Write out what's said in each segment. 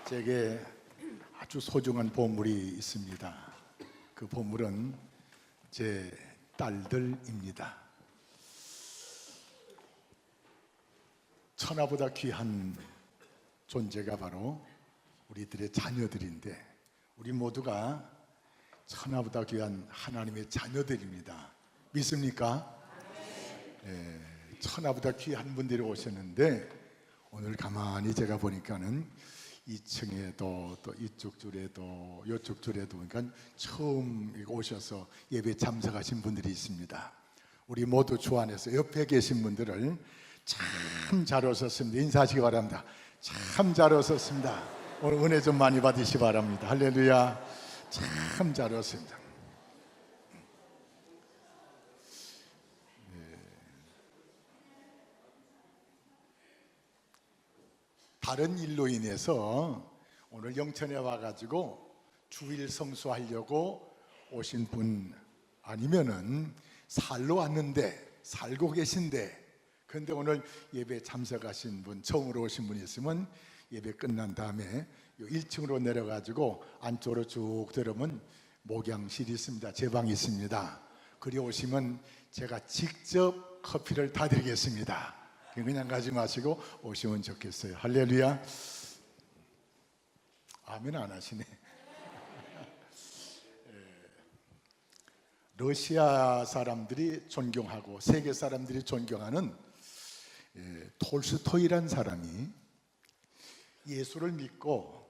제게 아주 소중한 보물이 있습니다. 그 보물은 제 딸들입니다. 천하보다 귀한 존재가 바로 우리들의 자녀들인데, 우리 모두가 천하보다 귀한 하나님의 자녀들입니다. 믿습니까? 천하보다 귀한 분들이 오셨는데, 오늘 가만히 제가 보니까는 2층에도 또 이쪽 줄에도 이쪽 줄에도, 그러니까 처음 오셔서 예배 참석하신 분들이 있습니다. 우리 모두 주 안에서 옆에 계신 분들을 참 잘 오셨습니다. 인사하시기 바랍니다. 참 잘 오셨습니다. 오늘 은혜 좀 많이 받으시기 바랍니다. 할렐루야. 참 잘 오셨습니다. 다른 일로 인해서 오늘 영천에 와가지고 주일 성수하려고 오신 분, 아니면은 살러 왔는데 살고 계신데, 그런데 오늘 예배 참석하신 분, 처음으로 오신 분이 있으면 예배 끝난 다음에 1층으로 내려가지고 안쪽으로 쭉 들어오면 목양실이 있습니다. 제 방이 있습니다. 그리 오시면 제가 직접 커피를 다 드리겠습니다. 그냥 가지 마시고 오시면 좋겠어요. 할렐루야. 아멘 안 하시네. 러시아 사람들이 존경하고 세계 사람들이 존경하는 톨스토이란 사람이 예수를 믿고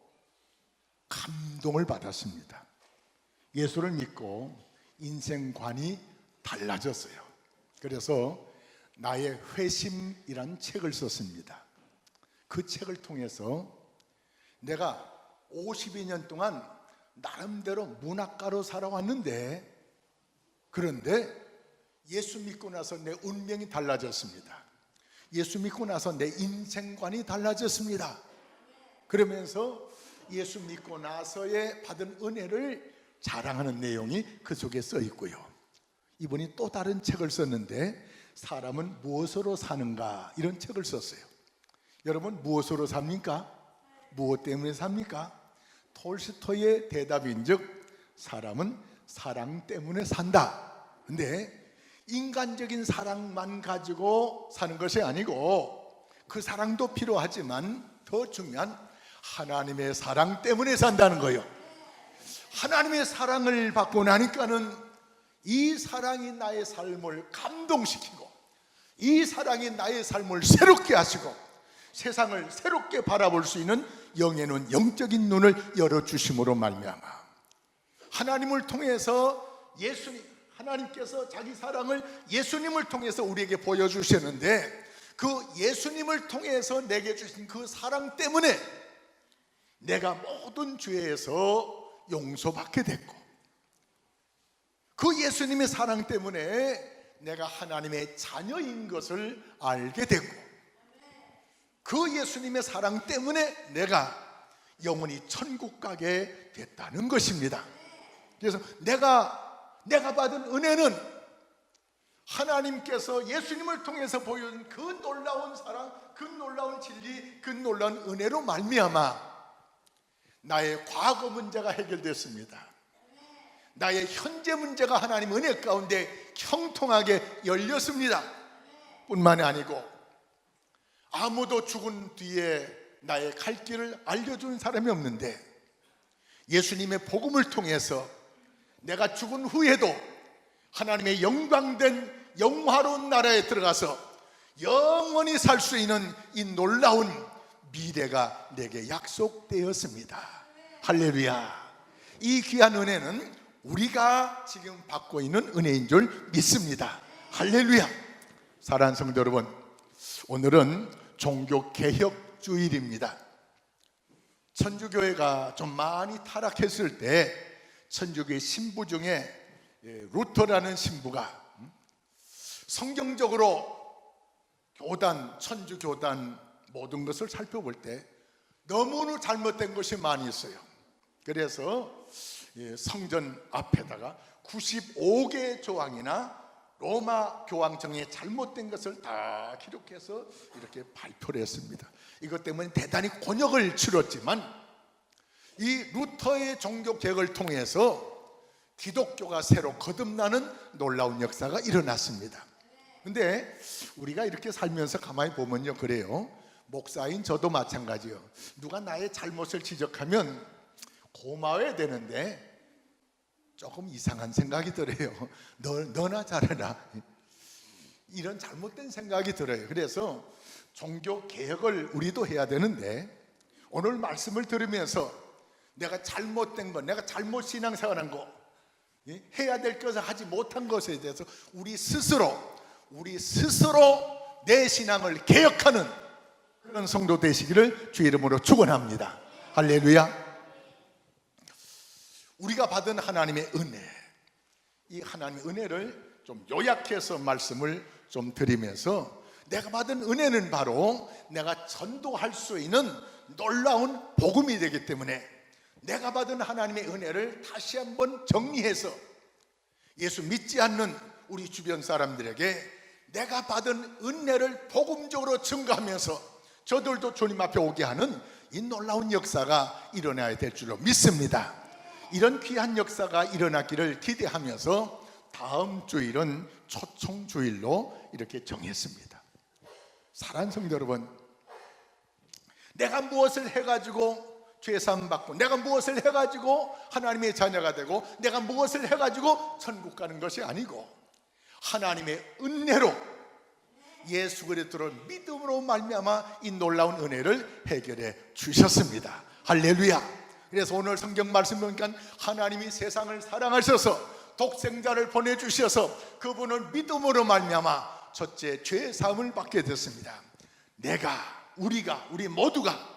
감동을 받았습니다. 예수를 믿고 인생관이 달라졌어요. 그래서 나의 회심이란 책을 썼습니다. 그 책을 통해서 내가 52년 동안 나름대로 문학가로 살아왔는데, 그런데 예수 믿고 나서 내 운명이 달라졌습니다. 예수 믿고 나서 내 인생관이 달라졌습니다. 그러면서 예수 믿고 나서의 받은 은혜를 자랑하는 내용이 그 속에 써 있고요. 이분이 또 다른 책을 썼는데, 사람은 무엇으로 사는가, 이런 책을 썼어요. 여러분, 무엇으로 삽니까? 무엇 때문에 삽니까? 톨스토이의 대답인즉 사람은 사랑 때문에 산다. 근데 인간적인 사랑만 가지고 사는 것이 아니고, 그 사랑도 필요하지만 더 중요한 하나님의 사랑 때문에 산다는 거예요. 하나님의 사랑을 받고 나니까는 이 사랑이 나의 삶을 감동시키고, 이 사랑이 나의 삶을 새롭게 하시고, 세상을 새롭게 바라볼 수 있는 영의 눈, 영적인 눈을 열어주심으로 말미암아 하나님을 통해서 하나님께서 자기 사랑을 예수님을 통해서 우리에게 보여주셨는데, 그 예수님을 통해서 내게 주신 그 사랑 때문에 내가 모든 죄에서 용서받게 됐고, 그 예수님의 사랑 때문에 내가 하나님의 자녀인 것을 알게 됐고, 그 예수님의 사랑 때문에 내가 영원히 천국 가게 됐다는 것입니다. 그래서 내가 받은 은혜는 하나님께서 예수님을 통해서 보여준 그 놀라운 사랑, 그 놀라운 진리, 그 놀라운 은혜로 말미암아 나의 과거 문제가 해결됐습니다. 나의 현재 문제가 하나님 은혜 가운데 형통하게 열렸습니다. 뿐만이 아니고 아무도 죽은 뒤에 나의 갈 길을 알려주는 사람이 없는데, 예수님의 복음을 통해서 내가 죽은 후에도 하나님의 영광된 영화로운 나라에 들어가서 영원히 살 수 있는 이 놀라운 미래가 내게 약속되었습니다. 할렐루야. 이 귀한 은혜는 우리가 지금 받고 있는 은혜인 줄 믿습니다. 할렐루야. 사랑하는 성도 여러분, 오늘은 종교개혁주일입니다. 천주교회가 좀 많이 타락했을 때 천주교의 신부 중에 루터라는 신부가 성경적으로 교단, 천주교단 모든 것을 살펴볼 때 너무나 잘못된 것이 많이 있어요. 그래서 성전 앞에다가 95개의 조항이나 로마 교황청의 잘못된 것을 다 기록해서 이렇게 발표를 했습니다. 이것 때문에 대단히 곤욕을 치렀지만 이 루터의 종교 개혁을 통해서 기독교가 새로 거듭나는 놀라운 역사가 일어났습니다. 근데 우리가 이렇게 살면서 가만히 보면요, 그래요. 목사인 저도 마찬가지요. 누가 나의 잘못을 지적하면 고마워야 되는데 조금 이상한 생각이 들어요. 너나 잘해라, 이런 잘못된 생각이 들어요. 그래서 종교 개혁을 우리도 해야 되는데, 오늘 말씀을 들으면서 내가 잘못된 것, 내가 잘못 신앙생활한 거, 해야 될 것을 하지 못한 것에 대해서 우리 스스로 내 신앙을 개혁하는 그런 성도 되시기를 주의 이름으로 축원합니다. 할렐루야. 우리가 받은 하나님의 은혜, 이 하나님의 은혜를 좀 요약해서 말씀을 좀 드리면서, 내가 받은 은혜는 바로 내가 전도할 수 있는 놀라운 복음이 되기 때문에 내가 받은 하나님의 은혜를 다시 한번 정리해서 예수 믿지 않는 우리 주변 사람들에게 내가 받은 은혜를 복음적으로 증거하면서 저들도 주님 앞에 오게 하는 이 놀라운 역사가 일어나야 될 줄로 믿습니다. 이런 귀한 역사가 일어나기를 기대하면서 다음 주일은 초청주일로 이렇게 정했습니다. 사랑하는 성도 여러분, 내가 무엇을 해가지고 죄사함 받고, 내가 무엇을 해가지고 하나님의 자녀가 되고, 내가 무엇을 해가지고 천국 가는 것이 아니고, 하나님의 은혜로 예수 그리스도를 믿음으로 말미암아 이 놀라운 은혜를 해결해 주셨습니다. 할렐루야. 그래서 오늘 성경 말씀 보니까 하나님이 세상을 사랑하셔서 독생자를 보내주셔서 그분을 믿음으로 말미암아 첫째 죄 사함을 받게 됐습니다. 우리 모두가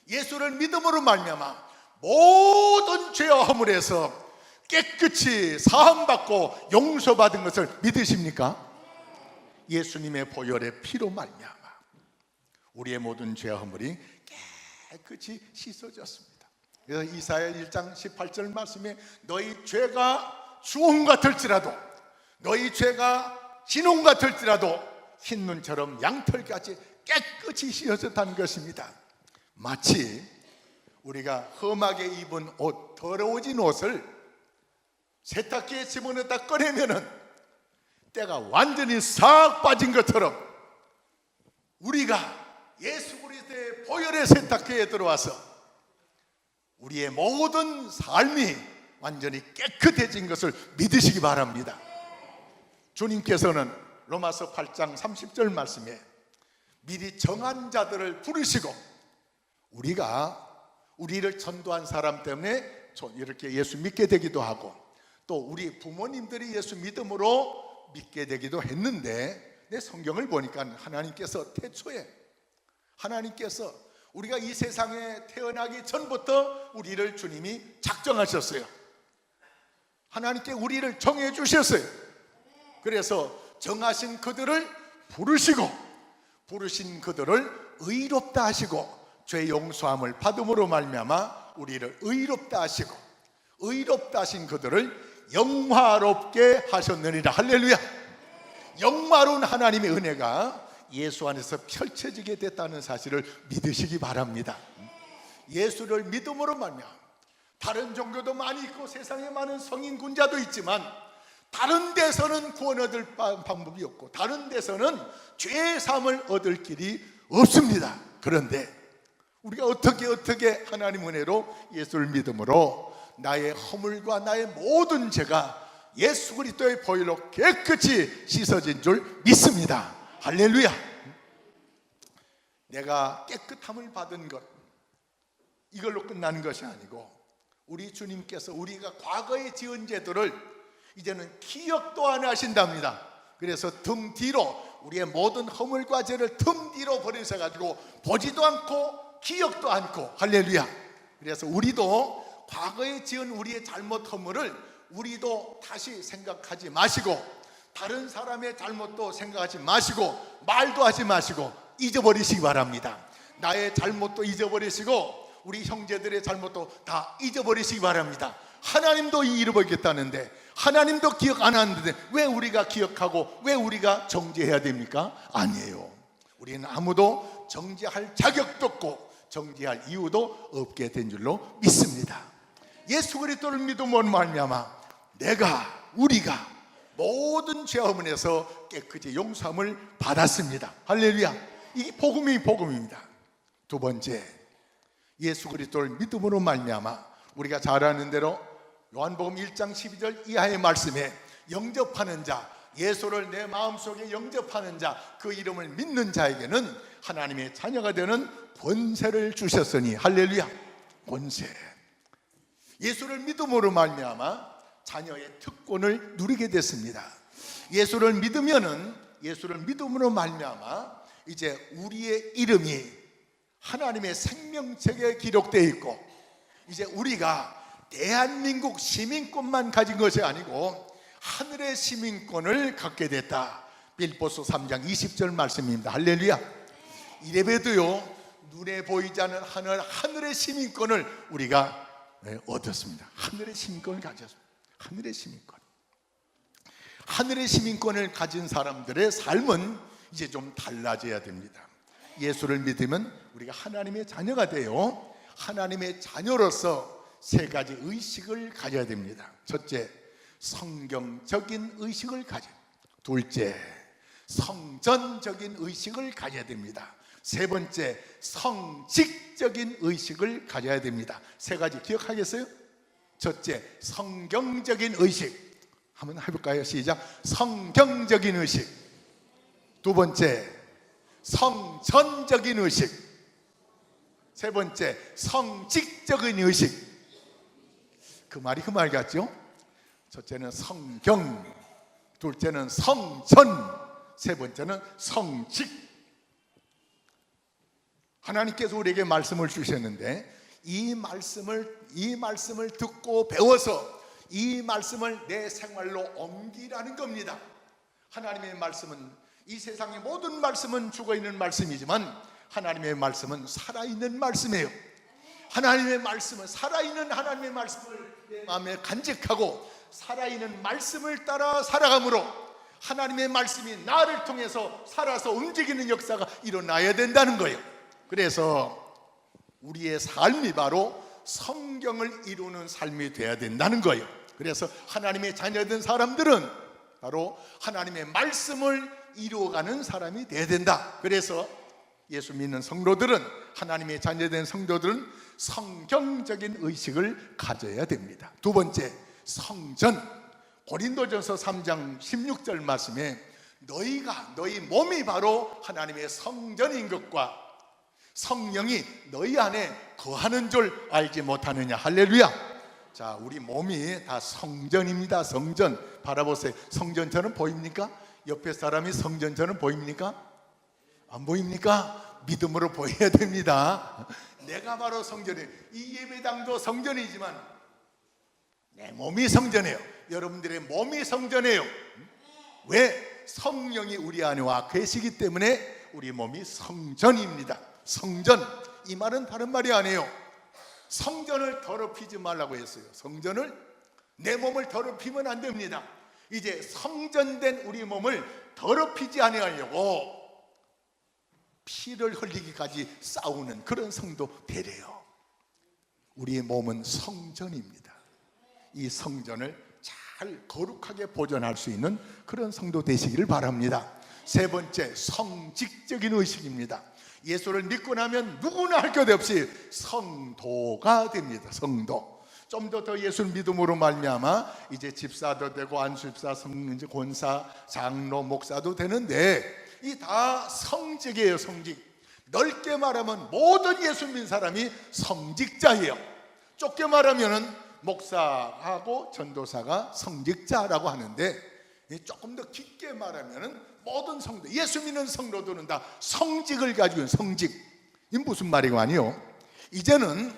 예수를 믿음으로 말미암아 모든 죄와 허물에서 깨끗이 사함받고 용서받은 것을 믿으십니까? 예수님의 보혈의 피로 말미암아 우리의 모든 죄와 허물이 깨끗이 씻어졌습니다. 그래서 이사야 1장 18절 말씀에 너희 죄가 수홍 같을지라도, 너희 죄가 진홍 같을지라도 흰눈처럼 양털같이 깨끗이 씻어졌다는 것입니다. 마치 우리가 험하게 입은 옷, 더러워진 옷을 세탁기에 집어넣다 꺼내면은 때가 완전히 싹 빠진 것처럼 우리가 예수 그리스도의 보혈의 세탁기에 들어와서 우리의 모든 삶이 완전히 깨끗해진 것을 믿으시기 바랍니다. 주님께서는 로마서 8장 30절 말씀에 미리 정한 자들을 부르시고, 우리를 전도한 사람 때문에 이렇게 예수 믿게 되기도 하고, 또 우리 부모님들이 예수 믿음으로 믿게 되기도 했는데, 내 성경을 보니까 하나님께서 태초에 우리가 이 세상에 태어나기 전부터 우리를 주님이 작정하셨어요. 하나님께 우리를 정해 주셨어요. 그래서 정하신 그들을 부르신 그들을 의롭다 하시고, 죄 용서함을 받음으로 말미암아 우리를 의롭다 하시고, 의롭다 하신 그들을 영화롭게 하셨느니라. 할렐루야. 영화로운 하나님의 은혜가 예수 안에서 펼쳐지게 됐다는 사실을 믿으시기 바랍니다. 예수를 믿음으로 말미암아 다른 종교도 많이 있고 세상에 많은 성인 군자도 있지만 다른 데서는 구원 얻을 방법이 없고 다른 데서는 죄 사함을 얻을 길이 없습니다. 그런데 우리가 어떻게 하나님 은혜로 예수를 믿음으로 나의 허물과 나의 모든 죄가 예수 그리스도의 보혈로 깨끗이 씻어진 줄 믿습니다. 할렐루야. 내가 깨끗함을 받은 것, 이걸로 끝나는 것이 아니고 우리 주님께서 우리가 과거에 지은 죄들을 이제는 기억도 안 하신답니다. 그래서 등 뒤로 우리의 모든 허물과 죄를 등 뒤로 버리셔가지고 보지도 않고 기억도 않고, 할렐루야. 그래서 우리도 과거에 지은 우리의 잘못 허물을 우리도 다시 생각하지 마시고, 다른 사람의 잘못도 생각하지 마시고, 말도 하지 마시고 잊어버리시기 바랍니다. 나의 잘못도 잊어버리시고 우리 형제들의 잘못도 다 잊어버리시기 바랍니다. 하나님도 잃어버리겠다는데, 하나님도 기억 안 하는데 왜 우리가 기억하고 왜 우리가 정죄해야 됩니까? 아니에요. 우리는 아무도 정죄할 자격도 없고 정지할 이유도 없게 된 줄로 믿습니다. 예수 그리스도를 믿음으로 말미암아 우리가 모든 죄업에서 깨끗이 용서함을 받았습니다. 할렐루야. 이 복음입니다. 두 번째, 예수 그리스도를 믿음으로 말미암아 우리가 잘 아는 대로 요한복음 1장 12절 이하의 말씀에 영접하는 자, 예수를 내 마음속에 영접하는 자, 그 이름을 믿는 자에게는 하나님의 자녀가 되는 권세를 주셨으니, 할렐루야. 권세. 예수를 믿음으로 말미암아 자녀의 특권을 누리게 됐습니다. 예수를 믿음으로 말미암아 이제 우리의 이름이 하나님의 생명책에 기록되어 있고, 이제 우리가 대한민국 시민권만 가진 것이 아니고 하늘의 시민권을 갖게 됐다. 빌보서 3장 20절 말씀입니다. 할렐루야. 이래봬도요, 눈에 보이지 않는 하늘의 시민권을 우리가 얻었습니다. 하늘의 시민권을 가졌습니다. 하늘의 시민권을 가진 사람들의 삶은 이제 좀 달라져야 됩니다. 예수를 믿으면 우리가 하나님의 자녀가 돼요. 하나님의 자녀로서 세 가지 의식을 가져야 됩니다. 첫째, 성경적인 의식을 가져야 됩니다. 둘째, 성전적인 의식을 가져야 됩니다. 세 번째, 성직적인 의식을 가져야 됩니다. 세 가지 기억하겠어요? 첫째, 성경적인 의식. 한번 해볼까요? 시작. 성경적인 의식. 두 번째, 성전적인 의식. 세 번째, 성직적인 의식. 그 말이 그 말 같죠? 첫째는 성경, 둘째는 성전, 세 번째는 성직. 하나님께서 우리에게 말씀을 주셨는데 이 말씀을 듣고 배워서 이 말씀을 내 생활로 옮기라는 겁니다. 하나님의 말씀은, 이 세상의 모든 말씀은 죽어있는 말씀이지만 하나님의 말씀은 살아있는 말씀이에요. 하나님의 말씀은, 살아있는 하나님의 말씀을 내 마음에 간직하고 살아있는 말씀을 따라 살아감으로 하나님의 말씀이 나를 통해서 살아서 움직이는 역사가 일어나야 된다는 거예요. 그래서 우리의 삶이 바로 성경을 이루는 삶이 되어야 된다는 거예요. 그래서 하나님의 자녀된 사람들은 바로 하나님의 말씀을 이루어가는 사람이 되어야 된다. 그래서 예수 믿는 성도들은, 하나님의 자녀된 성도들은 성경적인 의식을 가져야 됩니다. 두 번째, 성전. 고린도전서 3장 16절 말씀에 너희 몸이 바로 하나님의 성전인 것과 성령이 너희 안에 거하는 줄 알지 못하느냐. 할렐루야. 자, 우리 몸이 다 성전입니다. 성전. 바라보세요. 성전처럼 보입니까? 옆에 사람이 성전처럼 보입니까? 안 보입니까? 믿음으로 보여야 됩니다. 내가 바로 성전이에요. 이 예배당도 성전이지만 내 몸이 성전이에요. 여러분들의 몸이 성전이에요. 왜? 성령이 우리 안에 와 계시기 때문에 우리 몸이 성전입니다. 성전, 이 말은 다른 말이 아니에요. 성전을 더럽히지 말라고 했어요. 성전을, 내 몸을 더럽히면 안 됩니다. 이제 성전된 우리 몸을 더럽히지 아니하려고 피를 흘리기까지 싸우는 그런 성도 되래요. 우리의 몸은 성전입니다. 이 성전을 잘 거룩하게 보존할 수 있는 그런 성도 되시기를 바랍니다. 세 번째, 성직적인 의식입니다. 예수를 믿고 나면 누구나 할 것 없이 성도가 됩니다. 성도. 좀 더 예수를 믿음으로 말미암아 이제 집사도 되고 안수집사, 권사, 장로, 목사도 되는데 이 다 성직이에요. 성직. 넓게 말하면 모든 예수 믿는 사람이 성직자예요. 좁게 말하면 목사하고 전도사가 성직자라고 하는데, 조금 더 깊게 말하면 모든 성도, 예수 믿는 성도들은 다 성직을 가지고 있는 성직. 이 무슨 말이고 아니요? 이제는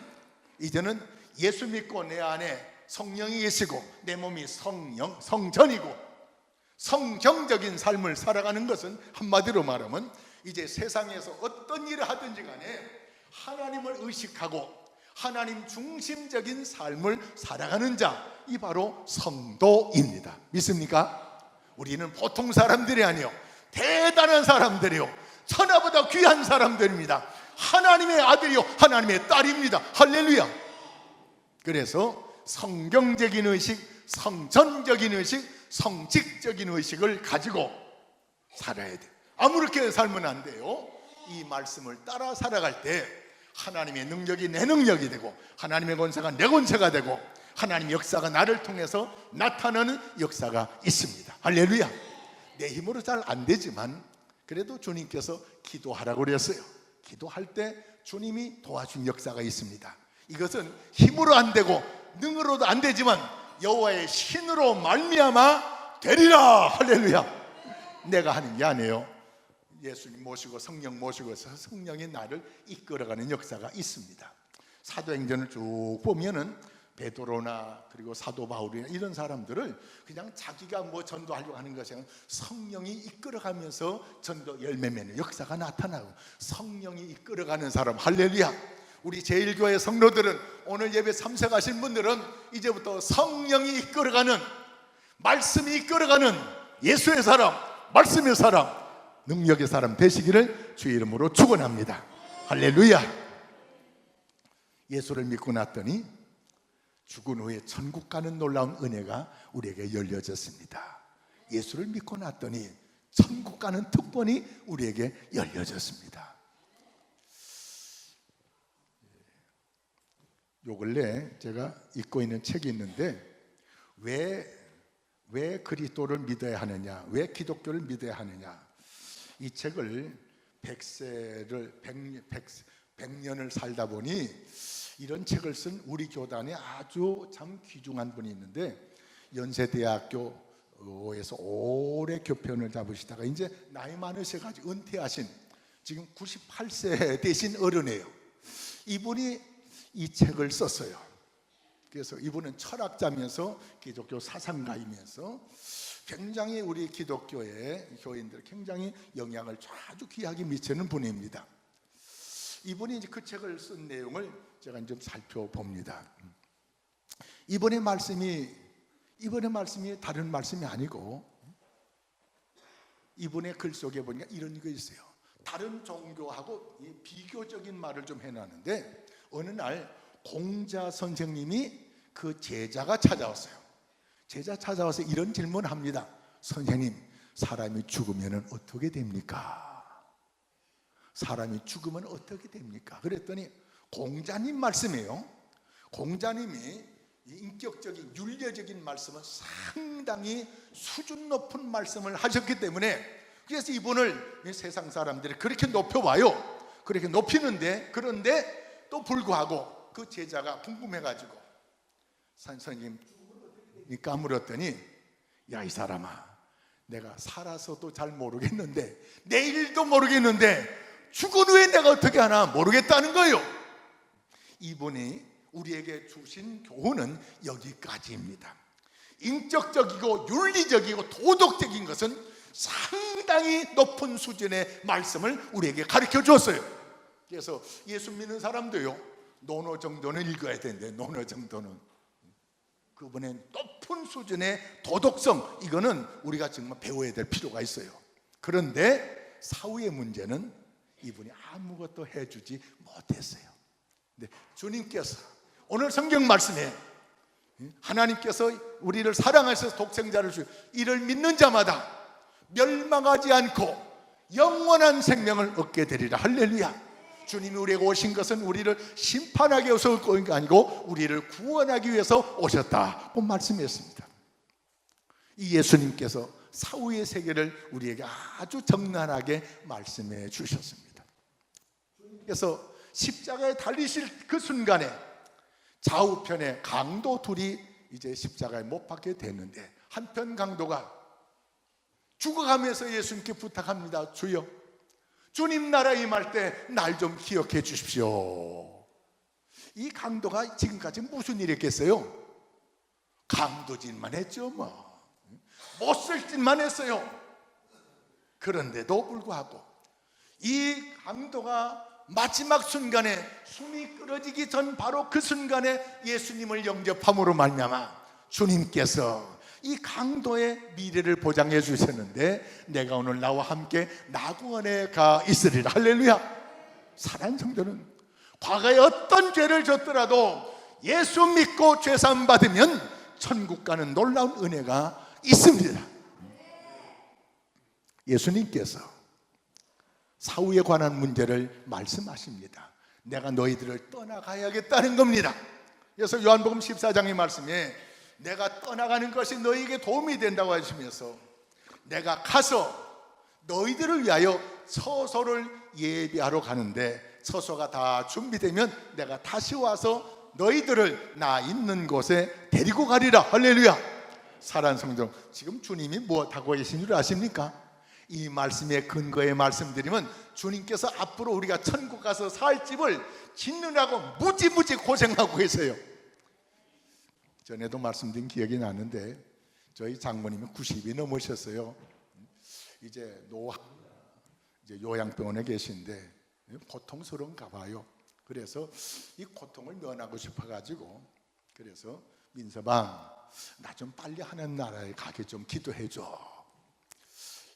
예수 믿고 내 안에 성령이 계시고 내 몸이 성전이고 성경적인 삶을 살아가는 것은 한마디로 말하면 이제 세상에서 어떤 일을 하든지 간에 하나님을 의식하고 하나님 중심적인 삶을 살아가는 자, 이 바로 성도입니다. 믿습니까? 우리는 보통 사람들이 아니요, 대단한 사람들이요, 천하보다 귀한 사람들입니다. 하나님의 아들이요 하나님의 딸입니다. 할렐루야. 그래서 성경적인 의식, 성전적인 의식, 성직적인 의식을 가지고 살아야 돼. 아무렇게 살면 안 돼요. 이 말씀을 따라 살아갈 때 하나님의 능력이 내 능력이 되고 하나님의 권세가 내 권세가 되고 하나님의 역사가 나를 통해서 나타나는 역사가 있습니다. 할렐루야. 내 힘으로 잘 안 되지만 그래도 주님께서 기도하라고 그랬어요. 기도할 때 주님이 도와준 역사가 있습니다. 이것은 힘으로 안 되고 능으로도 안 되지만 여호와의 신으로 말미암아 되리라. 할렐루야. 내가 하는 게 아니에요. 예수님 모시고 성령 모시고 성령이 나를 이끌어가는 역사가 있습니다. 사도행전을 쭉 보면은 베드로나 그리고 사도 바울이나 이런 사람들을 그냥 자기가 뭐 전도하려고 하는 것이 아니라 성령이 이끌어가면서 전도 열매 맺는 역사가 나타나고 성령이 이끌어가는 사람. 할렐루야. 우리 제1교회 성도들은 오늘 예배 참석하신 분들은 이제부터 성령이 이끌어가는, 말씀이 이끌어가는 예수의 사람, 말씀의 사람, 능력의 사람 되시기를 주의 이름으로 축원합니다. 할렐루야. 예수를 믿고 났더니 죽은 후에 천국 가는 놀라운 은혜가 우리에게 열려졌습니다. 예수를 믿고 났더니 천국 가는 특권이 우리에게 열려졌습니다. 요 근래 제가 읽고 있는 책이 있는데 왜 그리스도를 믿어야 하느냐, 왜 기독교를 믿어야 하느냐, 이 책을 100년을 살다 보니 이런 책을 쓴 우리 교단에 아주 참 귀중한 분이 있는데 연세대학교에서 오래 교편을 잡으시다가 이제 나이 많으셔가지고 은퇴하신 지금 98세 되신 어른이에요. 이분이 이 책을 썼어요. 그래서 이분은 철학자면서 기독교 사상가이면서 굉장히 우리 기독교의 교인들 굉장히 영향을 아주 귀하게 미치는 분입니다. 이분이 이제 그 책을 쓴 내용을 제가 좀 살펴봅니다. 이번의 말씀이 다른 말씀이 아니고 이분의 글 속에 보니까 이런 게 있어요. 다른 종교하고 비교적인 말을 좀 해놨는데 어느 날 공자 선생님이 그 제자가 찾아왔어요. 제자 찾아와서 이런 질문을 합니다. 선생님, 사람이 죽으면 어떻게 됩니까? 사람이 죽으면 어떻게 됩니까? 그랬더니 공자님 말씀이에요. 공자님이 인격적인 윤리적인 말씀은 상당히 수준 높은 말씀을 하셨기 때문에 그래서 이분을 세상 사람들이 그렇게 높여봐요. 그렇게 높이는데 그런데 또 불구하고 그 제자가 궁금해가지고 선생님 까물었더니 야, 이 사람아, 내가 살아서도 잘 모르겠는데 내일도 모르겠는데 죽은 후에 내가 어떻게 하나 모르겠다는 거예요. 이분이 우리에게 주신 교훈은 여기까지입니다. 인격적이고 윤리적이고 도덕적인 것은 상당히 높은 수준의 말씀을 우리에게 가르쳐 줬어요. 그래서 예수 믿는 사람도요, 논어 정도는 읽어야 되는데 논어 정도는 그분의 높은 수준의 도덕성, 이거는 우리가 정말 배워야 될 필요가 있어요. 그런데 사후의 문제는 이분이 아무것도 해주지 못했어요. 근데 주님께서 오늘 성경 말씀에 하나님께서 우리를 사랑하셔서 독생자를 주시고 이를 믿는 자마다 멸망하지 않고 영원한 생명을 얻게 되리라. 할렐루야. 주님이 우리에게 오신 것은 우리를 심판하기 위해서 온 게 아니고 우리를 구원하기 위해서 오셨다고 말씀했습니다. 이 예수님께서 사후의 세계를 우리에게 아주 적나라하게 말씀해 주셨습니다. 그래서 십자가에 달리실 그 순간에 좌우편에 강도 둘이 이제 십자가에 못 박게 됐는데 한편 강도가 죽어가면서 예수님께 부탁합니다. 주여, 주님 나라 임할 때 날 좀 기억해 주십시오. 이 강도가 지금까지 무슨 일 했겠어요? 강도짓만 했죠. 못쓸 짓만 했어요. 그런데도 불구하고 이 강도가 마지막 순간에 숨이 끊어지기 전 바로 그 순간에 예수님을 영접함으로 말미암아 주님께서 이 강도의 미래를 보장해 주셨는데 내가 오늘 나와 함께 낙원에 가 있으리라. 할렐루야. 사랑하는 성도는 과거에 어떤 죄를 졌더라도 예수 믿고 죄사함 받으면 천국 가는 놀라운 은혜가 있습니다. 예수님께서 사후에 관한 문제를 말씀하십니다. 내가 너희들을 떠나가야겠다는 겁니다. 그래서 요한복음 14장의 말씀에 내가 떠나가는 것이 너희에게 도움이 된다고 하시면서 내가 가서 너희들을 위하여 처소를 예비하러 가는데 처소가 다 준비되면 내가 다시 와서 너희들을 나 있는 곳에 데리고 가리라. 할렐루야. 사랑하는 성도, 지금 주님이 무엇하고 계신 줄 아십니까? 이 말씀에 근거에 말씀드리면 주님께서 앞으로 우리가 천국 가서 살 집을 짓느라고 무지무지 고생하고 계세요. 전에도 말씀드린 기억이 나는데 저희 장모님이 90이 넘으셨어요. 이제 요양병원에 계신데 고통스러운가 봐요. 그래서 이 고통을 면하고 싶어가지고 그래서 민서방 나 좀 빨리 하는 나라에 가게 좀 기도해줘.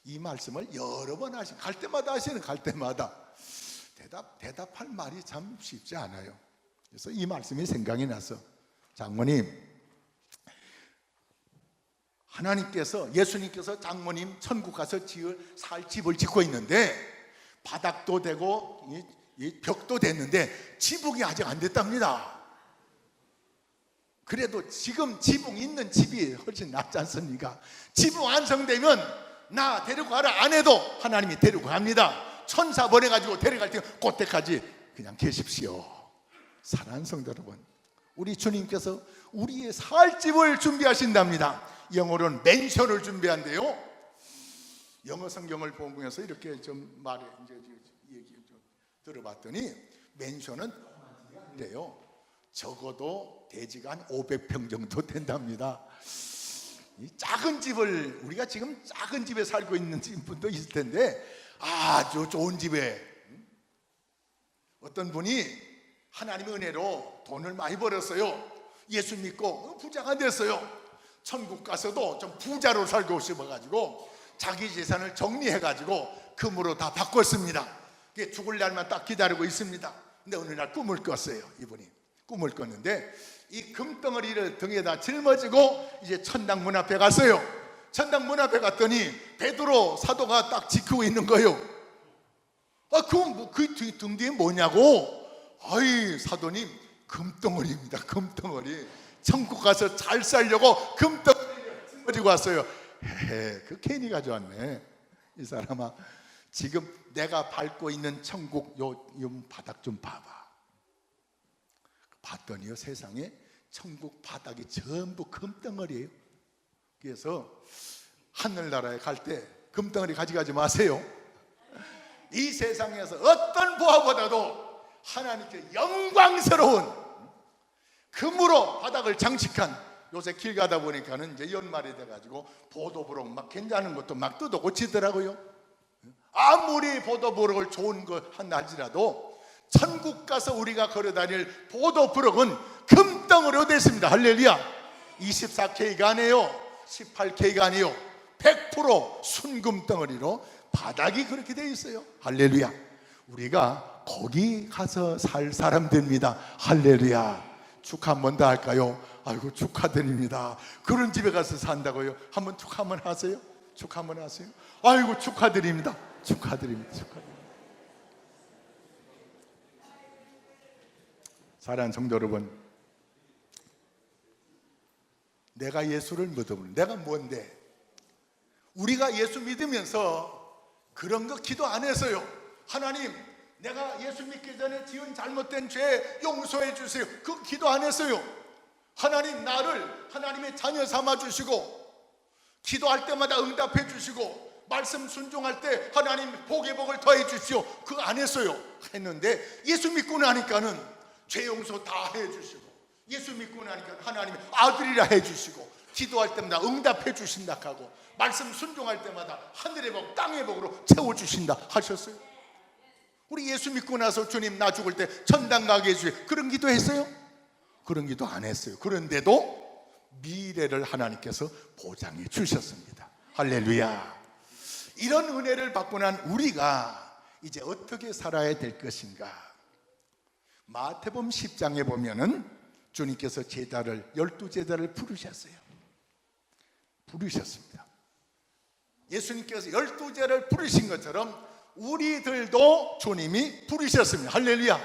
이 말씀을 여러 번 갈 때마다 하시는 갈 때마다 대답할 말이 참 쉽지 않아요. 그래서 이 말씀이 생각이 나서 장모님, 하나님께서 예수님께서 장모님 천국 가서 살 집을 짓고 있는데 바닥도 되고 이 벽도 됐는데 지붕이 아직 안 됐답니다. 그래도 지금 지붕 있는 집이 훨씬 낫지 않습니까? 지붕 완성되면 나 데리고 가라 안 해도 하나님이 데리고 갑니다. 천사 보내가지고 데려갈 때 그때까지 그냥 계십시오. 사랑하는 성도 여러분, 우리 주님께서 우리의 살 집을 준비하신답니다. 영어로는 맨션을 준비한대요. 영어 성경을 본국에서 이렇게 좀 말해 이제 얘기 좀 들어봤더니 맨션은 돼요. 적어도 대지가 한 500평 정도 된답니다. 이 작은 집을 우리가 지금 작은 집에 살고 있는 분도 있을 텐데 아주 좋은 집에 어떤 분이 하나님의 은혜로 돈을 많이 벌었어요. 예수 믿고 부자가 됐어요. 천국 가서도 좀 부자로 살고 싶어가지고 자기 재산을 정리해가지고 금으로 다 바꿨습니다. 죽을 날만 딱 기다리고 있습니다. 근데 어느 날 꿈을 꿨어요. 이분이 꿈을 꿨는데 이 금덩어리를 등에다 짊어지고 이제 천당 문 앞에 갔어요. 천당 문 앞에 갔더니 베드로 사도가 딱 지키고 있는 거예요. 그 등 뒤에 뭐냐고? 아이 사도님, 금덩어리입니다. 금덩어리. 천국 가서 잘 살려고 금덩어리를 짊어지고 왔어요. 그 괜히 가져왔네. 이 사람아, 지금 내가 밟고 있는 천국 요 바닥 좀 봐봐. 봤더니요, 세상에 천국 바닥이 전부 금덩어리예요. 그래서 하늘나라에 갈 때 금덩어리 가져가지 마세요. 이 세상에서 어떤 부하보다도 하나님께 영광스러운 금으로 바닥을 장식한, 요새 길 가다 보니까는 이제 연말이 돼가지고 보도부록 막 괜찮은 것도 막 뜯어 고치더라고요. 아무리 보도부록을 좋은 거 한다 할지라도 천국 가서 우리가 걸어다닐 보도부록은 금덩어리로 됐습니다. 할렐루야. 24K가 아니에요. 18K가 아니에요. 100% 순금덩어리로 바닥이 그렇게 되어 있어요. 할렐루야. 우리가 거기 가서 살 사람 됩니다. 할렐루야. 축하 한 번 더 할까요? 아이고 축하드립니다. 그런 집에 가서 산다고요? 한번 축하 한번 하세요. 축하 한번 하세요. 아이고 축하드립니다. 축하드립니다. 축하드립니다. 사랑하는 성도 여러분, 내가 예수를 믿으면 내가 뭔데? 우리가 예수 믿으면서 그런 거 기도 안 했어요. 하나님, 내가 예수 믿기 전에 지은 잘못된 죄 용서해 주세요. 그 기도 안 했어요. 하나님, 나를 하나님의 자녀 삼아 주시고 기도할 때마다 응답해 주시고 말씀 순종할 때 하나님 복의 복을 더해 주시오. 그거 안 했어요. 했는데 예수 믿고 나니까는 죄 용서 다 해 주시고 예수 믿고 나니까 하나님의 아들이라 해 주시고 기도할 때마다 응답해 주신다 하고 말씀 순종할 때마다 하늘의 복 땅의 복으로 채워 주신다 하셨어요. 우리 예수 믿고 나서 주님 나 죽을 때 천당 가게 해주세요. 그런 기도 했어요? 그런 기도 안 했어요. 그런데도 미래를 하나님께서 보장해 주셨습니다. 할렐루야. 이런 은혜를 받고 난 우리가 이제 어떻게 살아야 될 것인가? 마태복음 10장에 보면은 주님께서 제자를 12제자를 부르셨어요. 부르셨습니다. 예수님께서 12제자를 부르신 것처럼 우리들도 주님이 부르셨습니다. 할렐루야.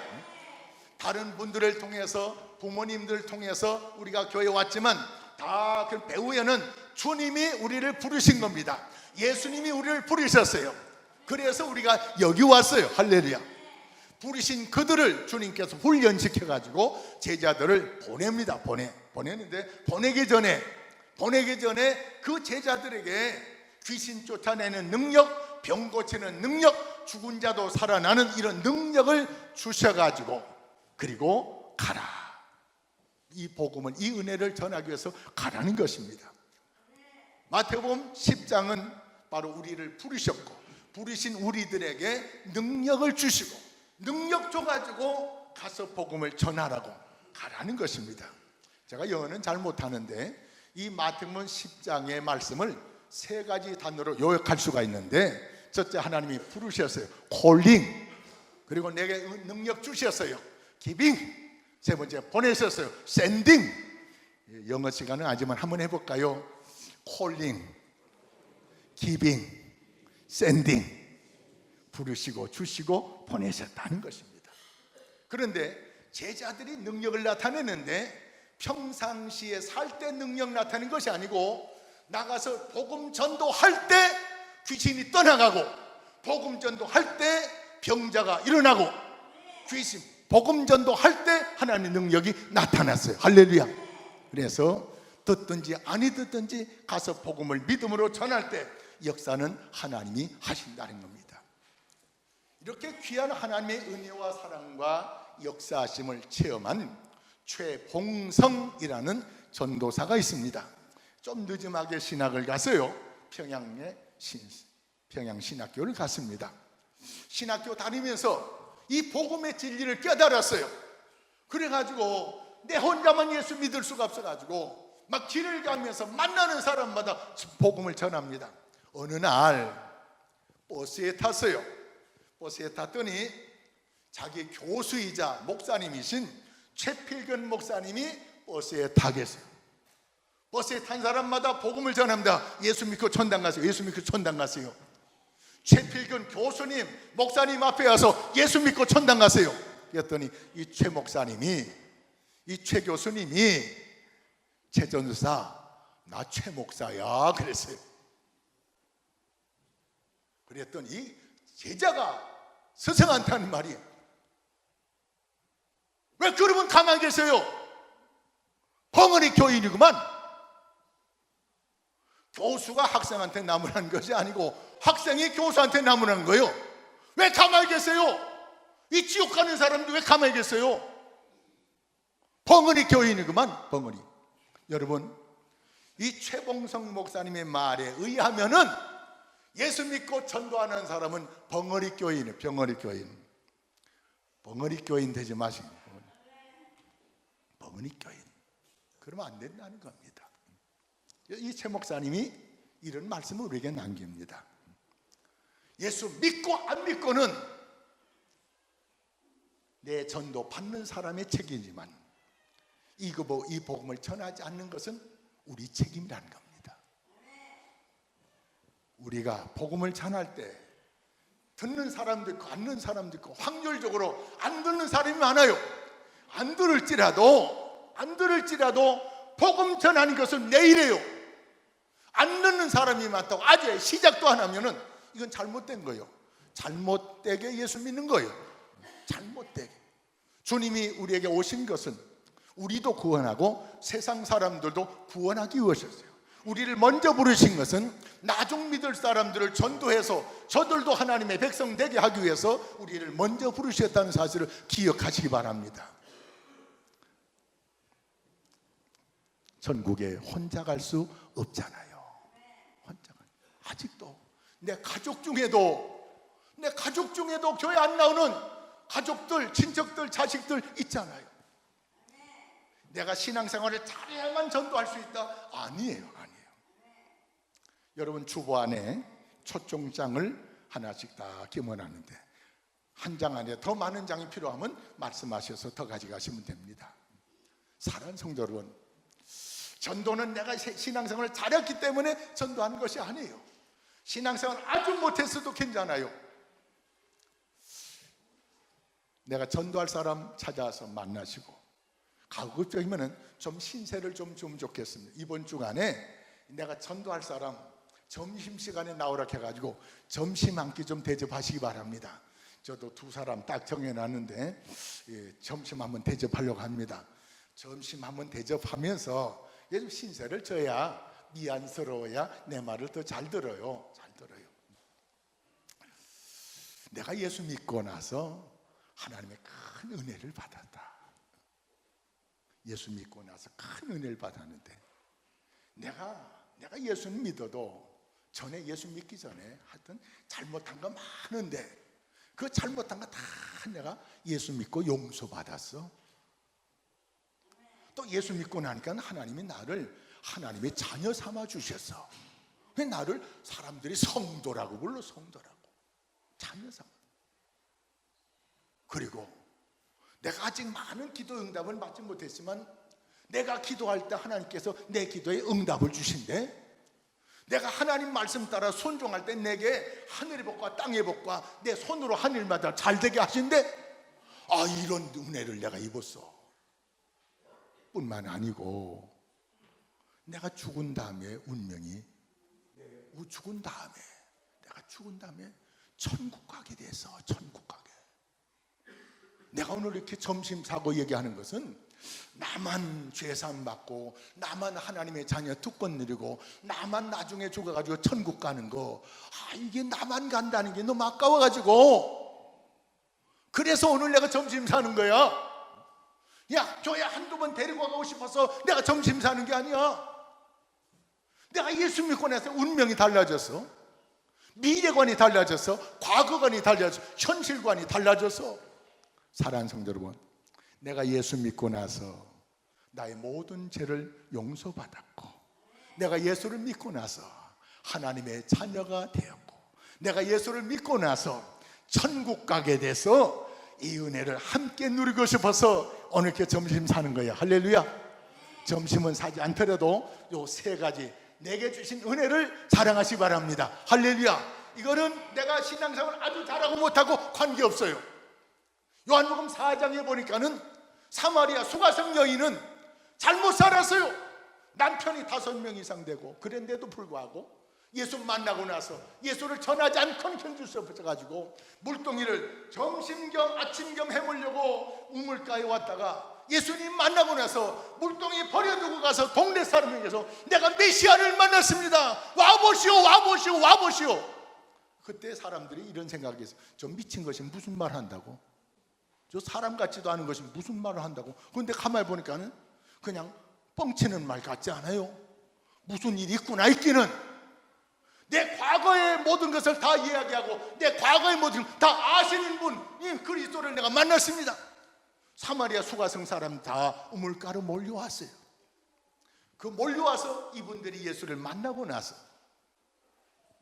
다른 분들을 통해서, 부모님들을 통해서 우리가 교회에 왔지만 다 그 배후에는 주님이 우리를 부르신 겁니다. 예수님이 우리를 부르셨어요. 그래서 우리가 여기 왔어요. 할렐루야. 부르신 그들을 주님께서 훈련시켜가지고 제자들을 보냅니다. 보내는데 보내기 전에 그 제자들에게 귀신 쫓아내는 능력, 병 고치는 능력, 죽은 자도 살아나는 이런 능력을 주셔가지고, 그리고 가라. 이 복음을, 이 은혜를 전하기 위해서 가라는 것입니다. 마태복음 10장은 바로 우리를 부르셨고, 부르신 우리들에게 능력을 주시고, 능력 줘가지고 가서 복음을 전하라고 가라는 것입니다. 제가 영어는 잘 못하는데 이 마태복음 10장의 말씀을 세 가지 단어로 요약할 수가 있는데, 첫째, 하나님이 부르셨어요. 콜링. 그리고 내게 능력 주셨어요. 기빙. 세 번째, 보내셨어요. 샌딩. 영어 시간은 아니지만 한번 해볼까요? 콜링, 기빙, 샌딩. 부르시고 주시고 보내셨다는 것입니다. 그런데 제자들이 능력을 나타내는데 평상시에 살 때 능력 나타내는 것이 아니고, 나가서 복음 전도할 때 귀신이 떠나가고, 복음 전도할 때 병자가 일어나고, 귀신 복음 전도할 때 하나님의 능력이 나타났어요. 할렐루야. 그래서 듣든지 아니 듣든지 가서 복음을 믿음으로 전할 때 역사는 하나님이 하신다는 겁니다. 이렇게 귀한 하나님의 은혜와 사랑과 역사하심을 체험한 최봉성이라는 전도사가 있습니다. 좀 늦음하게 신학을 갔어요. 평양 신학교를 갔습니다. 신학교 다니면서 이 복음의 진리를 깨달았어요. 그래가지고 내 혼자만 예수 믿을 수가 없어가지고 막 길을 가면서 만나는 사람마다 복음을 전합니다. 어느 날 버스에 탔어요. 버스에 탔더니 자기 교수이자 목사님이신 최필근 목사님이 버스에 타 계세요. 버스에 탄 사람마다 복음을 전합니다. 예수 믿고 천당 가세요. 예수 믿고 천당 가세요. 최필근 교수님, 목사님 앞에 와서 예수 믿고 천당 가세요. 그랬더니 이 최 목사님이, 이 최 교수님이, 최 전도사, 나 최 목사야 그랬어요. 그랬더니 제자가 스승한테 하는 말이에요. 왜 그러면 가만히 계세요? 벙어리 교인이구만. 교수가 학생한테 나무라는 것이 아니고 학생이 교수한테 나무라는 거예요. 왜 가만히 계세요? 이 지옥 가는 사람도 왜 가만히 계세요? 벙어리 교인이구만. 벙어리. 여러분, 이 최봉성 목사님의 말에 의하면은 예수 믿고 전도하는 사람은 벙어리 교인이에요. 벙어리 교인. 벙어리 교인 되지 마시고 벙어리 교인. 그러면 안 된다는 겁니다. 이 최 목사님이 이런 말씀을 우리에게 남깁니다. 예수 믿고 안 믿고는 내 전도 받는 사람의 책임이지만 이 복음을 전하지 않는 것은 우리 책임이라는 겁니다. 우리가 복음을 전할 때 듣는 사람도 있고 안 듣는 사람도 있고, 확률적으로 안 듣는 사람이 많아요. 안 들을지라도 복음 전하는 것은 내일이에요. 안 듣는 사람이 많다고 아직 시작도 안 하면은 이건 잘못된 거예요. 잘못되게 예수 믿는 거예요. 잘못되게. 주님이 우리에게 오신 것은 우리도 구원하고 세상 사람들도 구원하기 위해서였어요. 우리를 먼저 부르신 것은 나중 믿을 사람들을 전도해서 저들도 하나님의 백성 되게 하기 위해서 우리를 먼저 부르셨다는 사실을 기억하시기 바랍니다. 전국에 혼자 갈 수 없잖아요. 아직도 내 가족 중에도 교회 안 나오는 가족들, 친척들, 자식들 있잖아요. 내가 신앙생활을 잘해야만 전도할 수 있다? 아니에요. 여러분, 주보 안에 초청장을 하나씩 다 기원하는데 한 장 안에 더 많은 장이 필요하면 말씀하셔서 더 가져가시면 됩니다. 사랑하는 성도 여러분, 전도는 내가 신앙생활을 잘했기 때문에 전도하는 것이 아니에요. 신앙생활 아주 못했어도 괜찮아요. 내가 전도할 사람 찾아서 만나시고, 가급적이면 좀 신세를 좀 주면 좋겠습니다. 이번 주간에 내가 전도할 사람 점심시간에 나오라 해가지고 점심 한 끼 좀 대접하시기 바랍니다. 저도 두 사람 딱 정해놨는데 점심 한번 대접하려고 합니다. 점심 한번 대접하면서 좀 신세를 져야, 미안스러워야 내 말을 더 잘 들어요. 잘 들어요. 내가 예수 믿고 나서 하나님의 큰 은혜를 받았다. 예수 믿고 나서 큰 은혜를 받았는데, 내가 예수는 믿어도 전에 예수 믿기 전에 하여튼 잘못한 거 많은데, 그 잘못한 거 다 내가 예수 믿고 용서받았어. 또 예수 믿고 나니까 하나님이 나를 하나님의 자녀 삼아 주셨어. 왜 나를 사람들이 성도라고 불러? 성도라고, 자녀 삼아. 그리고 내가 아직 많은 기도 응답을 받지 못했지만, 내가 기도할 때 하나님께서 내 기도에 응답을 주신대. 내가 하나님 말씀 따라 순종할 때 내게 하늘의 복과 땅의 복과 내 손으로 하늘마다 잘 되게 하신대. 아, 이런 은혜를 내가 입었어. 뿐만 아니고 내가 죽은 다음에 운명이, 죽은 다음에, 내가 죽은 다음에 천국 가게 돼서, 천국 가게. 내가 오늘 이렇게 점심 사고 얘기하는 것은 나만 죄산 받고, 나만 하나님의 자녀 특권 누리고, 나만 나중에 죽어가지고 천국 가는 거, 이게 나만 간다는 게 너무 아까워가지고, 그래서 오늘 내가 점심 사는 거야. 야, 교회 한두 번 데리고 가고 싶어서 내가 점심 사는 게 아니야. 내가 예수 믿고 나서 운명이 달라졌어. 미래관이 달라졌어. 과거관이 달라졌어. 현실관이 달라졌어. 사랑하는 성도 여러분, 내가 예수 믿고 나서 나의 모든 죄를 용서받았고, 내가 예수를 믿고 나서 하나님의 자녀가 되었고, 내가 예수를 믿고 나서 천국 가게 돼서 이 은혜를 함께 누리고 싶어서 오늘 이렇게 점심 사는 거야. 할렐루야. 점심은 사지 않더라도 요 세 가지 내게 주신 은혜를 자랑하시기 바랍니다. 할렐루야. 이거는 내가 신앙생활을 아주 잘하고 못하고 관계없어요. 요한복음 4장에 보니까는 사마리아 수가성 여인은 잘못 살았어요. 남편이 5명 이상 되고, 그런데도 불구하고 예수 만나고 나서 예수를 전하지 않고는 견딜 수 없어가지고 물동이를 점심 겸 아침 겸 해보려고 우물가에 왔다가 예수님 만나고 나서 물동이 버려두고 가서 동네 사람에게서 내가 메시아를 만났습니다. 와보시오, 와보시오, 와보시오. 그때 사람들이 이런 생각이 있어요. 저 미친 것이 무슨 말 한다고? 저 사람 같지도 않은 것이 무슨 말을 한다고? 그런데 가만히 보니까는 그냥 뻥치는 말 같지 않아요? 무슨 일이 있구나 있기는. 내 과거의 모든 것을 다 이야기하고 내 과거의 모든 것을 다 아시는 분, 이 그리스도를 내가 만났습니다. 사마리아 수가성 사람 다 우물가로 몰려왔어요. 그 몰려와서 이분들이 예수를 만나고 나서,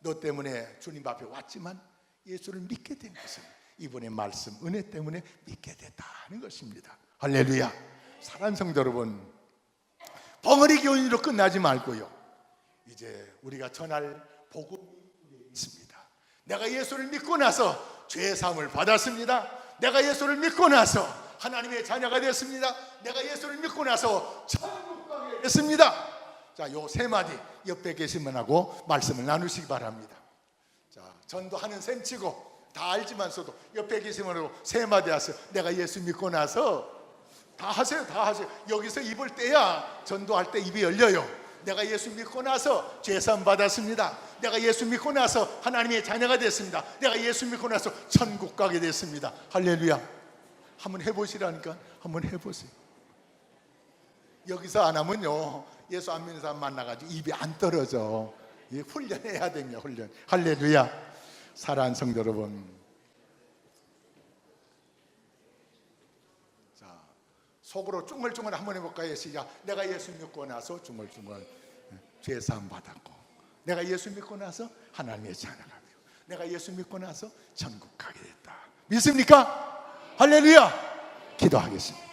너 때문에 주님 앞에 왔지만 예수를 믿게 된 것은 이분의 말씀, 은혜 때문에 믿게 됐다는 것입니다. 할렐루야. 사랑하는 성도 여러분, 벙어리 교인으로 끝나지 말고요, 이제 우리가 전할 복음이 있습니다. 내가 예수를 믿고 나서 죄사함을 받았습니다. 내가 예수를 믿고 나서 하나님의 자녀가 됐습니다. 내가 예수를 믿고 나서 천국 가게 됐습니다. 자, 요 세 마디 옆에 계신 분하고 말씀을 나누시기 바랍니다. 자, 전도하는 셈 치고 다 알지만서도 옆에 계신 분하고 세 마디 하세요. 내가 예수 믿고 나서. 다 하세요, 다 하세요. 여기서 입을 떼야 전도할 때 입이 열려요. 내가 예수 믿고 나서 죄사함 받았습니다. 내가 예수 믿고 나서 하나님의 자녀가 됐습니다. 내가 예수 믿고 나서 천국 가게 됐습니다. 할렐루야. 한번 해보시라니까. 한번 해보세요. 여기서 안 하면요, 예수 안 믿는 사람 만나가지고 입이 안 떨어져. 훈련해야 됩니다. 훈련. 할렐루야. 사랑하는 성도 여러분, 자, 속으로 쭝얼쭝얼 한번 해볼까요? 시작. 내가 예수 믿고 나서 쭝얼쭝얼 죄사함 받았고, 내가 예수 믿고 나서 하나님의 자녀가 되고, 내가 예수 믿고 나서 천국 가게 됐다. 믿습니까? 할렐루야! 기도하겠습니다.